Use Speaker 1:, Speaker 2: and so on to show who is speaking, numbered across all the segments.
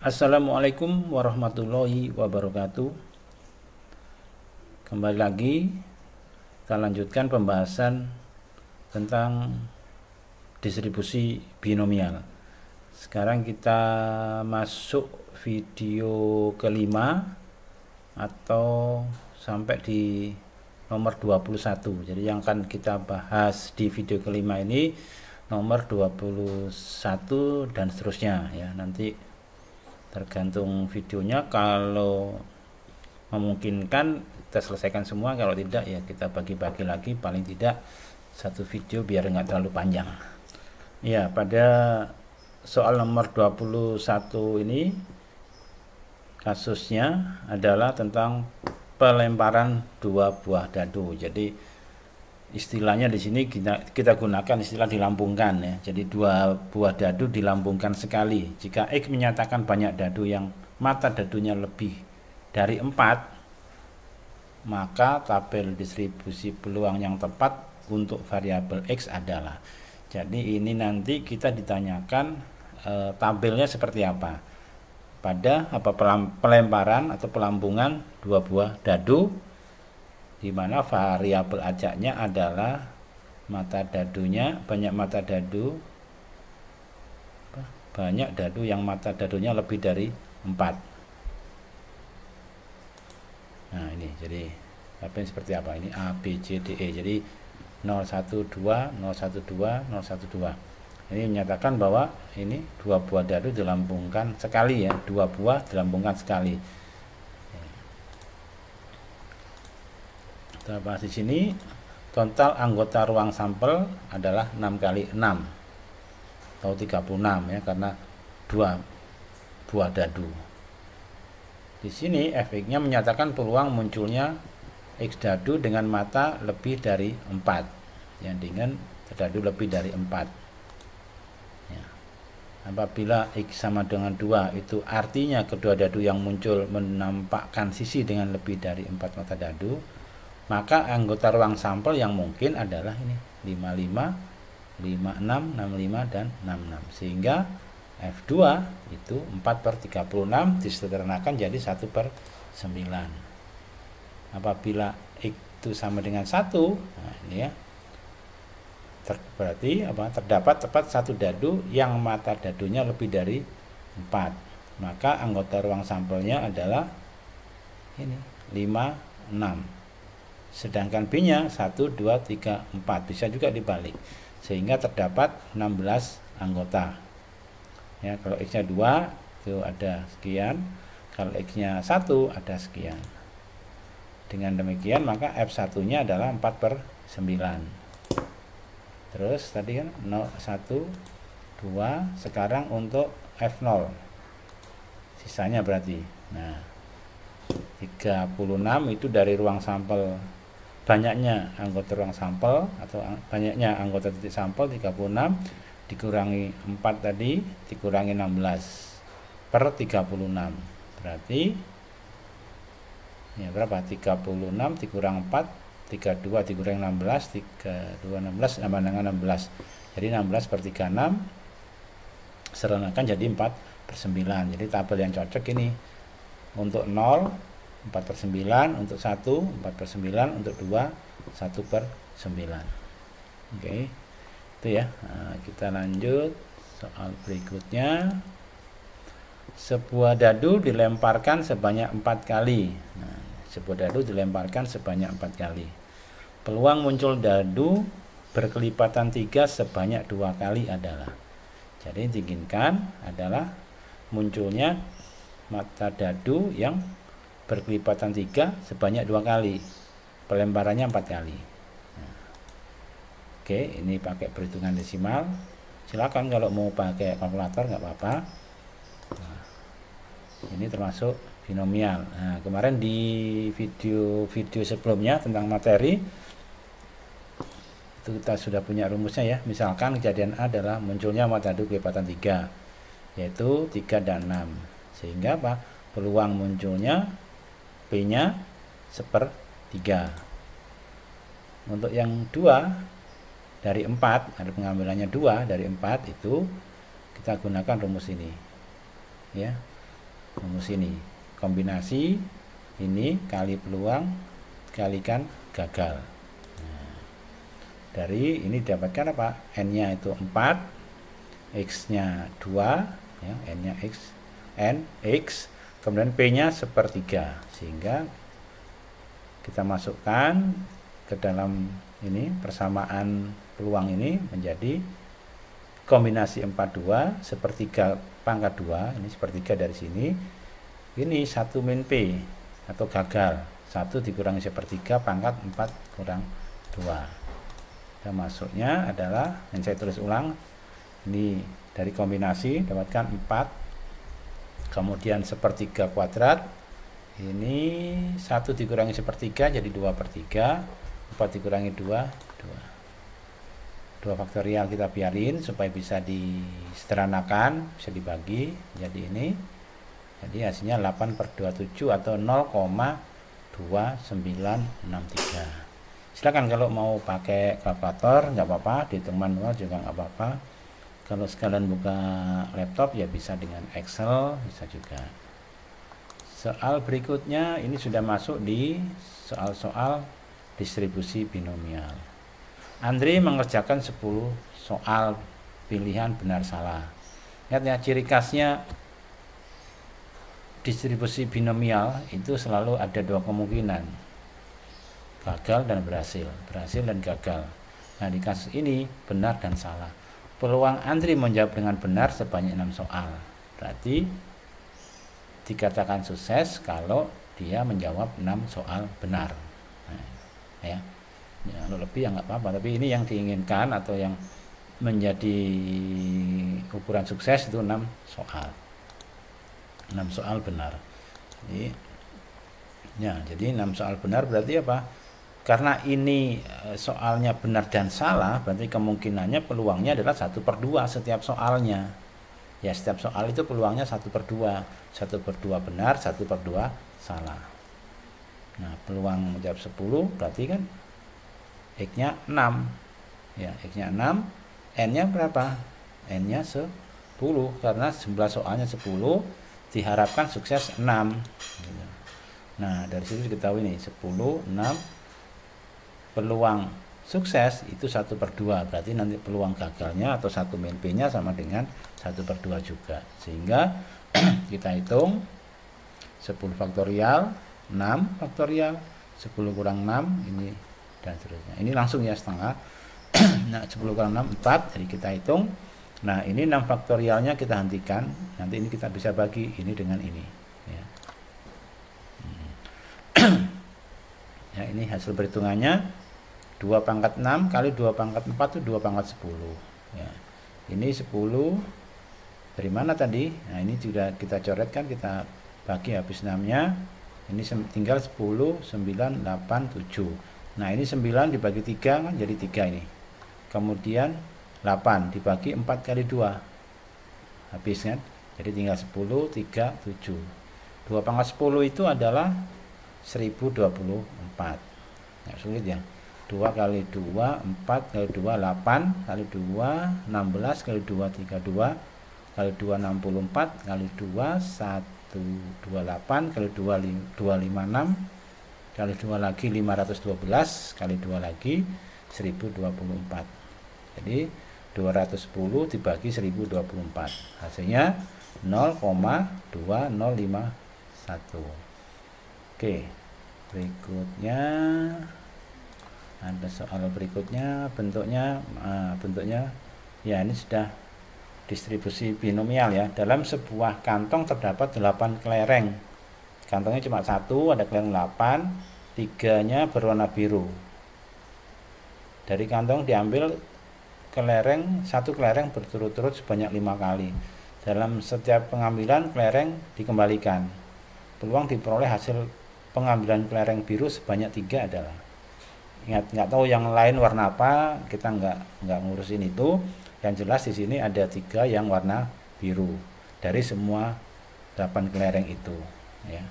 Speaker 1: Assalamualaikum warahmatullahi wabarakatuh. Kembali lagi kita lanjutkan pembahasan tentang distribusi binomial. Sekarang kita masuk video kelima atau sampai di nomor 21. Jadi yang akan kita bahas di video kelima ini nomor 21 dan seterusnya ya. Nanti tergantung videonya, kalau memungkinkan kita selesaikan semua, kalau tidak ya kita bagi-bagi lagi, paling tidak satu video biar nggak terlalu panjang ya. Pada soal nomor 21 ini kasusnya adalah tentang pelemparan dua buah dadu. Jadi istilahnya di sini kita gunakan istilah dilambungkan ya. Jadi dua buah dadu dilambungkan sekali. Jika X menyatakan banyak dadu yang mata dadunya lebih dari 4, maka tabel distribusi peluang yang tepat untuk variabel X adalah. Jadi ini nanti kita ditanyakan tabelnya seperti apa pada pelemparan atau pelambungan dua buah dadu, di mana variabel ajaknya adalah mata dadunya, banyak dadu yang mata dadunya lebih dari 4. Nah ini jadi tabel seperti apa ini, A, B, C, D, E. Jadi 012, 012, 012. Ini menyatakan bahwa ini dua buah dadu dilambungkan sekali ya, dua buah dilambungkan sekali. Kita bahas di sini, total anggota ruang sampel adalah 6 kali 6 atau 36 ya, karena dua buah dadu. Di sini Fx-nya menyatakan peluang munculnya X dadu dengan mata lebih dari 4, yang dengan dadu lebih dari 4 ya. Apabila X sama dengan 2, itu artinya kedua dadu yang muncul menampakkan sisi dengan lebih dari 4 mata dadu, maka anggota ruang sampel yang mungkin adalah ini 55, 56, 65, dan 66. Sehingga F2 itu 4/36 disederhanakan jadi 1/9. Apabila X itu sama dengan 1, nah ini ya, berarti terdapat tepat satu dadu yang mata dadunya lebih dari 4. Maka anggota ruang sampelnya adalah ini 5, 6. Sedangkan B-nya 1, 2, 3, 4. Bisa juga dibalik. Sehingga terdapat 16 anggota. Ya, kalau X-nya 2 itu ada sekian, kalau X-nya 1 ada sekian. Dengan demikian maka F1-nya adalah 4/9. Terus tadi kan 0, 1, 2, sekarang untuk F0. Sisanya berarti. Nah, 36 itu dari ruang sampel, banyaknya anggota ruang sampel atau banyaknya anggota titik sampel 36 dikurangi 4 tadi dikurangi 16/36, berarti ya berapa, 36 dikurang 4, 32 dikurangi 16, 32, 16 sama dengan 16, jadi 16/36 seranakan jadi 4/9. Jadi tabel yang cocok ini untuk 0 4/9, untuk 1 4/9, untuk 2 1/9. Oke, itu ya. Nah, kita lanjut soal berikutnya. Sebuah dadu dilemparkan sebanyak 4 kali. Nah, sebuah dadu dilemparkan sebanyak 4 kali. Peluang muncul dadu berkelipatan 3 sebanyak 2 kali adalah. Jadi diinginkan adalah munculnya mata dadu yang berkelipatan 3 sebanyak 2 kali, pelemparannya 4 kali. Nah, oke, ini pakai perhitungan desimal. Silakan kalau mau pakai kalkulator nggak apa-apa. Nah, ini termasuk binomial. Nah, kemarin di video sebelumnya tentang materi itu kita sudah punya rumusnya ya. Misalkan kejadian A adalah munculnya mata dadu kelipatan 3, yaitu 3 dan 6. Sehingga apa? Peluang munculnya P-nya 1/3. Untuk yang 2 dari 4, ada pengambilannya 2 dari 4, itu kita gunakan rumus ini ya. rumus ini. Kombinasi ini kali peluang kalikan gagal. Nah, dari ini dapatkan apa? N-nya itu 4, X-nya 2, ya, N-nya X, N, X, kemudian P-nya 1/3, sehingga kita masukkan ke dalam ini persamaan peluang ini menjadi kombinasi 42 1/3 pangkat 2, ini 1/3 dari sini, ini 1 min P atau gagal, 1 dikurangi 1/3 pangkat 4 kurang 2. Dan masuknya adalah, yang saya tulis ulang, ini dari kombinasi dapatkan 4, kemudian 1/3 kuadrat, ini 1 dikurangi 1/3 jadi 2/3, 4 dikurangi 2, 2 faktorial kita biarin supaya bisa disederhanakan, bisa dibagi jadi ini, jadi hasilnya 8/27 atau 0,2963. Silakan kalau mau pakai kalkulator nggak apa-apa, dihitung manual juga nggak apa-apa. Kalau sekalian buka laptop ya bisa dengan Excel, bisa juga. Soal berikutnya ini sudah masuk di soal-soal distribusi binomial. Andri mengerjakan 10 soal pilihan benar salah. Lihat ya, ciri khasnya distribusi binomial itu selalu ada 2 kemungkinan, gagal dan berhasil, berhasil dan gagal. Nah, di kasus ini benar dan salah. Peluang Andri menjawab dengan benar sebanyak 6 soal. Berarti dikatakan sukses kalau dia menjawab 6 soal benar. Nah, ya. Ya, kalau lebih ya nggak apa-apa, tapi ini yang diinginkan atau yang menjadi ukuran sukses itu 6 soal. 6 soal benar. Jadi 6 soal benar berarti apa? Karena ini soalnya benar dan salah, berarti kemungkinannya peluangnya adalah 1/2 setiap soalnya. Ya, setiap soal itu peluangnya 1/2. 1/2 benar, 1/2 salah. Nah, peluang menjawab 10 berarti kan X-nya 6. Ya, X-nya 6, N-nya berapa? N-nya 10 karena 11 soalnya 10, diharapkan sukses 6. Nah, dari situ diketahui nih 10, 6, peluang sukses itu 1/2, berarti nanti peluang gagalnya atau 1 min P-nya sama dengan 1/2 juga. Sehingga kita hitung 10 faktorial, 6 faktorial, 10 kurang 6 ini dan seterusnya. Ini langsung ya setengah. Nah, 10 kurang 6 4, jadi kita hitung. Nah, ini 6 faktorialnya kita hentikan. Nanti ini kita bisa bagi ini dengan ini ya. Ya, ini hasil perhitungannya 2/6 kali 2/4 itu 2/10 ya. Ini 10 dari mana tadi? Nah, ini sudah kita coretkan, kita bagi habis 6-nya. Ini tinggal 10, 9, 8, 7. Nah, ini 9 dibagi 3 kan jadi 3 ini. Kemudian 8 dibagi 4 kali 2. Habis kan? Jadi tinggal 10, 3, 7. 2/10 itu adalah 1024. Nggak sulit ya. 2 kali 2, 4 kali 2, 8 kali 2, 16 kali 2, 32 kali 2, 64 kali 2, 128 kali 2, 256 kali 2 lagi 512 kali 2 lagi 1024. Jadi 210 dibagi 1024 hasilnya 0,2051. Oke, berikutnya ada soal berikutnya, bentuknya ya ini sudah distribusi binomial ya. Dalam sebuah kantong terdapat 8 kelereng. Kantongnya cuma 1, ada kelereng 8, 3-nya berwarna biru. Dari kantong diambil satu kelereng berturut-turut sebanyak 5 kali. Dalam setiap pengambilan kelereng dikembalikan. Peluang diperoleh hasil pengambilan kelereng biru sebanyak 3 adalah. Ingat, nggak tahu yang lain warna apa, kita nggak ngurusin itu. Yang jelas di sini ada 3 yang warna biru dari semua 8 kelereng itu ya.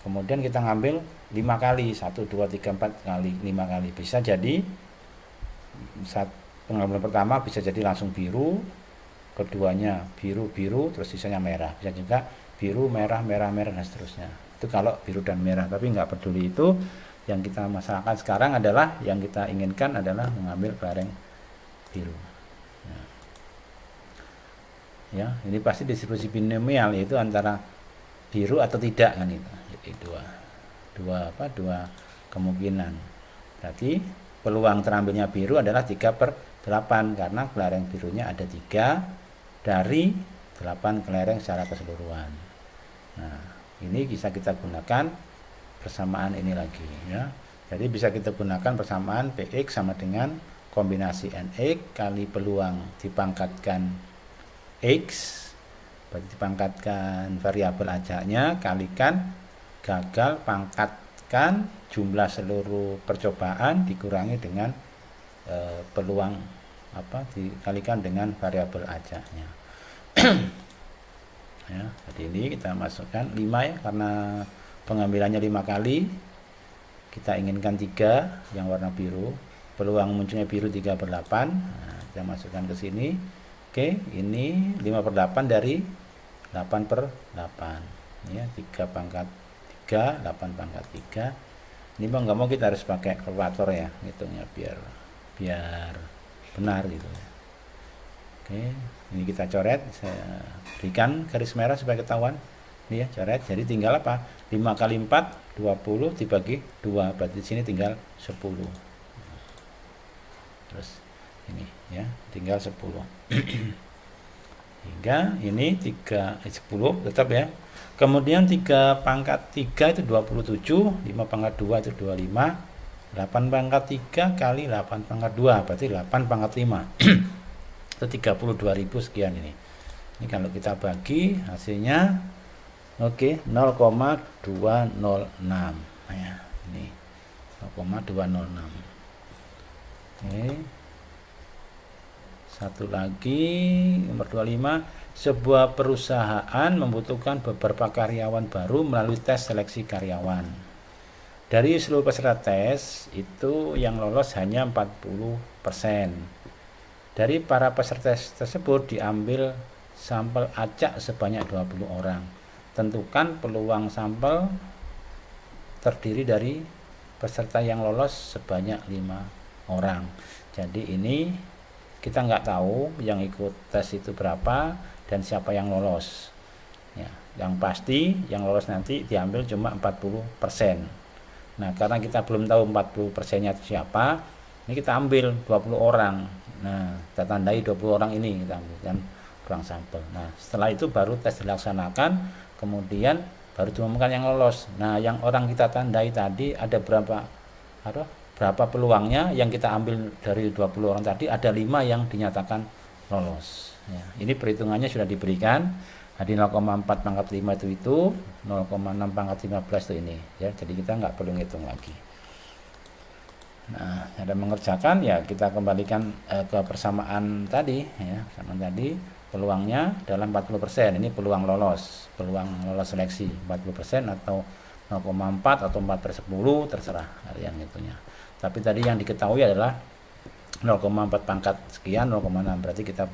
Speaker 1: Kemudian kita ngambil 5 kali, 1, 2, 3, 4 kali, 5 kali. Bisa jadi pengambilan pertama bisa jadi langsung biru, keduanya biru terus sisanya merah, bisa juga biru merah dan seterusnya. Itu kalau biru dan merah, tapi nggak peduli itu. Yang kita masalahkan sekarang adalah, yang kita inginkan adalah mengambil kelereng biru. Ya, ini pasti distribusi binomial, yaitu antara biru atau tidak kan itu. Jadi dua kemungkinan. Berarti peluang terambilnya biru adalah 3/8 karena kelereng birunya ada 3 dari 8 kelereng secara keseluruhan. Nah, ini bisa kita gunakan persamaan ini lagi ya. Jadi bisa kita gunakan persamaan Px sama dengan kombinasi Nx kali peluang dipangkatkan X, berarti dipangkatkan variabel ajaknya kalikan gagal pangkatkan jumlah seluruh percobaan dikurangi dengan peluang dikalikan dengan variabel ajaknya. Ya, jadi ini kita masukkan 5 ya, karena pengambilannya 5 kali, kita inginkan 3 yang warna biru, peluang munculnya biru 3/8. Nah, kita masukkan ke sini. Oke, ini 5/8 dari 8/8 ya, 3 pangkat 3, 8 pangkat 3. Ini mau nggak mau kita harus pakai kalkulator ya, hitungnya biar benar gitu ya. Oke, ini kita coret, saya berikan garis merah supaya ketahuan. Ini ya, coret. Jadi tinggal apa? 5 kali 4 20 dibagi 2, berarti di sini tinggal 10. Terus ini ya, tinggal 10. Hingga ini 10 tetap ya. Kemudian 3 pangkat 3 itu 27, 5 pangkat 2 itu 25, 8 pangkat 3 kali 8 pangkat 2 berarti 8 pangkat 5. Itu 32.000 sekian ini. Ini kalau kita bagi hasilnya oke, 0,206 ya, ini 0,206. Oke. Satu lagi, nomor 25, sebuah perusahaan membutuhkan beberapa karyawan baru melalui tes seleksi karyawan. Dari seluruh peserta tes itu yang lolos hanya 40%. Dari para peserta tes tersebut diambil sampel acak sebanyak 20 orang. Tentukan peluang sampel terdiri dari peserta yang lolos sebanyak 5 orang. Jadi ini kita nggak tahu yang ikut tes itu berapa dan siapa yang lolos ya. Yang pasti yang lolos nanti diambil cuma 40%. Nah, karena kita belum tahu 40%-nya siapa, ini kita ambil 20 orang. Nah, kita tandai 20 orang ini, kita ambilkan peluang sampel. Nah, setelah itu baru tes dilaksanakan, kemudian baru diumumkan yang lolos. Nah, yang orang kita tandai tadi ada berapa peluangnya, yang kita ambil dari 20 orang tadi ada 5 yang dinyatakan lolos ya. Ini perhitungannya sudah diberikan. Jadi 0,4 pangkat 5 itu 0,6 pangkat 15 itu ini ya. Jadi kita nggak perlu ngitung lagi. Nah, ada mengerjakan ya, kita kembalikan ke persamaan tadi ya. Persamaan tadi peluangnya dalam 40%. Ini peluang lolos seleksi 40% atau 0,4 atau 4/10 terserah yang itunya. Tapi tadi yang diketahui adalah 0,4 pangkat sekian 0,6, berarti kita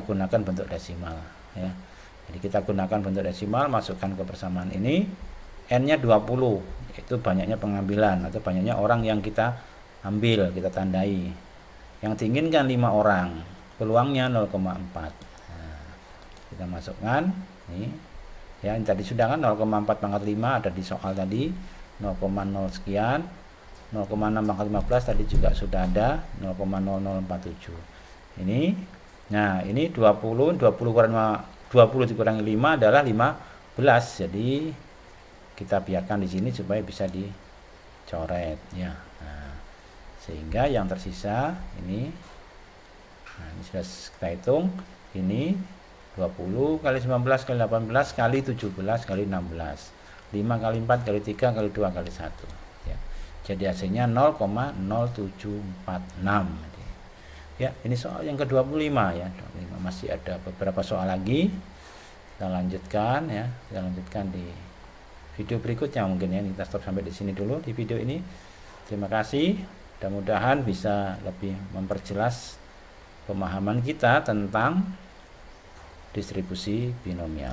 Speaker 1: gunakan bentuk desimal ya. Jadi kita gunakan bentuk desimal, masukkan ke persamaan ini, n-nya 20, itu banyaknya pengambilan atau banyaknya orang yang kita ambil, kita tandai. Yang diinginkan 5 orang, peluangnya 0,4. Nah, kita masukkan ini ya, ini tadi sudah kan 0,4 pangkat 5 ada di soal tadi, 0,0 sekian, 0,6 pangkat 15 tadi juga sudah ada, 0,0047. Ini, nah ini 20 dikurangi 5 adalah 15. Jadi kita biarkan di sini supaya bisa dicoret ya. Nah, sehingga yang tersisa ini, nah ini sudah kita hitung, ini 20 kali 19 kali 18 kali 17 kali 16, 5 kali 4 kali 3 kali 2 kali 1 ya. Jadi hasilnya 0,0746 ya. Ini soal yang ke-25 ya. 25. Masih ada beberapa soal lagi, kita lanjutkan ya. Kita lanjutkan di video berikutnya mungkin ya. Kita stop sampai di sini dulu di video ini. Terima kasih, mudah-mudahan bisa lebih memperjelas pemahaman kita tentang distribusi binomial.